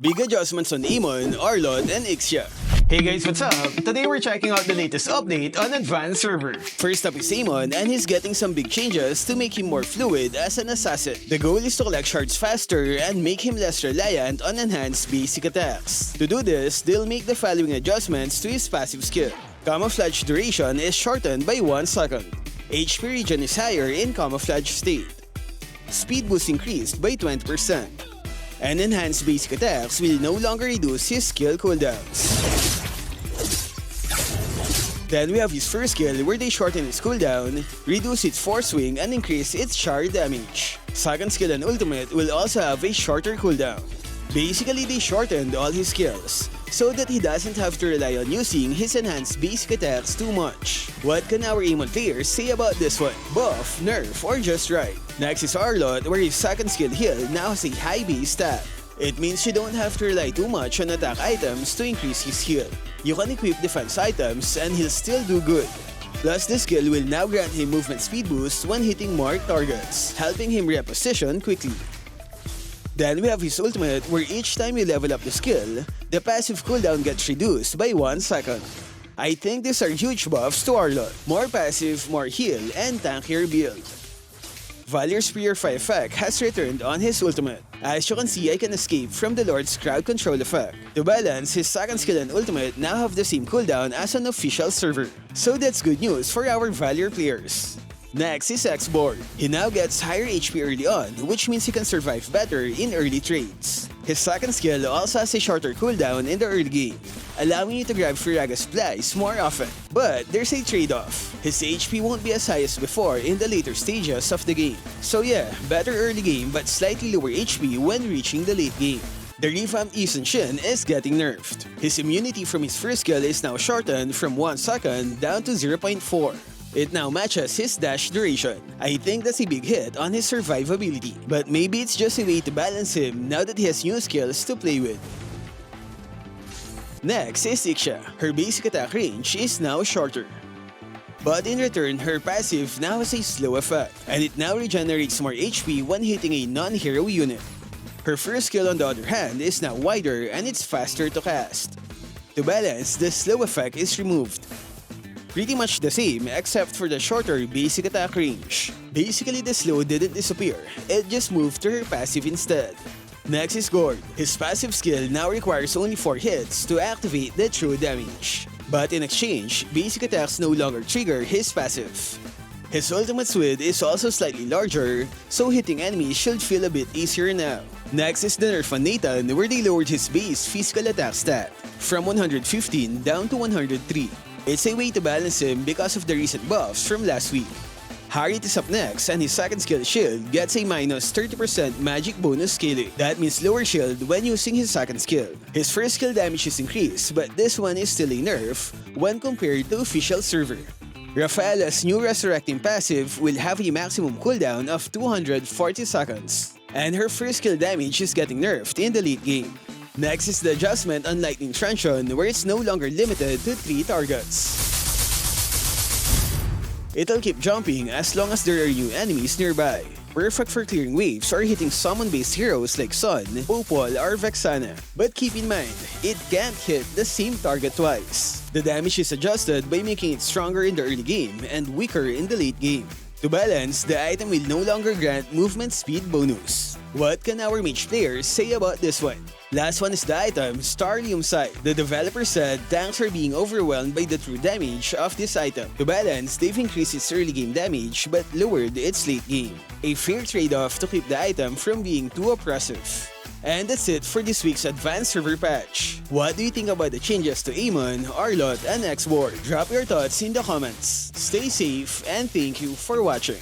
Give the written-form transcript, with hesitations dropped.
Big adjustments on Aamon, Arlott, and Ixia. Hey guys, what's up? Today we're checking out the latest update on Advanced Server. First up is Aamon, and he's getting some big changes to make him more fluid as an assassin. The goal is to collect shards faster and make him less reliant on enhanced basic attacks. To do this, they'll make the following adjustments to his passive skill. Camouflage duration is shortened by 1 second. HP regen is higher in camouflage state. Speed boost increased by 20%. And enhanced basic attacks will no longer reduce his skill cooldowns. Then we have his first skill where they shorten his cooldown, reduce its force swing, and increase its shard damage. Second skill and ultimate will also have a shorter cooldown. Basically, they shortened all his skills, so that he doesn't have to rely on using his enhanced basic attacks too much. What can our Aamon players say about this one? Buff, nerf, or just right? Next is Arlott, where his second skill heal now has a high base stat. It means you don't have to rely too much on attack items to increase his heal. You can equip defense items and he'll still do good. Plus, this skill will now grant him movement speed boost when hitting marked targets, helping him reposition quickly. Then we have his ultimate, where each time you level up the skill, the passive cooldown gets reduced by 1 second. I think these are huge buffs to Arlott. More passive, more heal, and tankier build. Valir's Purify effect has returned on his ultimate. As you can see, I can escape from the Lord's crowd control effect. To balance, his second skill and ultimate now have the same cooldown as an official server. So that's good news for our Valir players. Next is X.Borg. He now gets higher HP early on, which means he can survive better in early trades. His second skill also has a shorter cooldown in the early game, allowing you to grab Firaga supplies more often. But there's a trade-off. His HP won't be as high as before in the later stages of the game. So yeah, better early game but slightly lower HP when reaching the late game. The revamped Sun-shin is getting nerfed. His immunity from his first skill is now shortened from 1 second down to 0.4. It now matches his dash duration. I think that's a big hit on his survivability, but maybe it's just a way to balance him now that he has new skills to play with. Next is Ixia. Her basic attack range is now shorter. But in return, her passive now has a slow effect, and it now regenerates more HP when hitting a non-hero unit. Her first skill, on the other hand, is now wider and it's faster to cast. To balance, the slow effect is removed. Pretty much the same except for the shorter basic attack range. Basically, the slow didn't disappear, it just moved to her passive instead. Next is Gord. His passive skill now requires only 4 hits to activate the true damage. But in exchange, basic attacks no longer trigger his passive. His ultimate sword is also slightly larger, so hitting enemies should feel a bit easier now. Next is the nerf on Natan, where they lowered his base physical attack stat from 115 down to 103. It's a way to balance him because of the recent buffs from last week. Harith is up next, and his second skill shield gets a minus 30% magic bonus scaling. That means lower shield when using his second skill. His first skill damage is increased, but this one is still a nerf when compared to official server. Rafaela's new resurrecting passive will have a maximum cooldown of 240 seconds, and her first skill damage is getting nerfed in the late game. Next is the adjustment on Lightning Truncheon, where it's no longer limited to 3 targets. It'll keep jumping as long as there are new enemies nearby. Perfect for clearing waves or hitting summon-based heroes like Sun, Popol, or Vexana. But keep in mind, it can't hit the same target twice. The damage is adjusted by making it stronger in the early game and weaker in the late game. To balance, the item will no longer grant movement speed bonus. What can our mage players say about this one? Last one is the item, Starlium Scythe. The developer said tanks are being overwhelmed by the true damage of this item. To balance, they've increased its early game damage but lowered its late game. A fair trade-off to keep the item from being too oppressive. And that's it for this week's Advanced Server patch. What do you think about the changes to Aamon, Arlott, and X.Borg? Drop your thoughts in the comments. Stay safe and thank you for watching.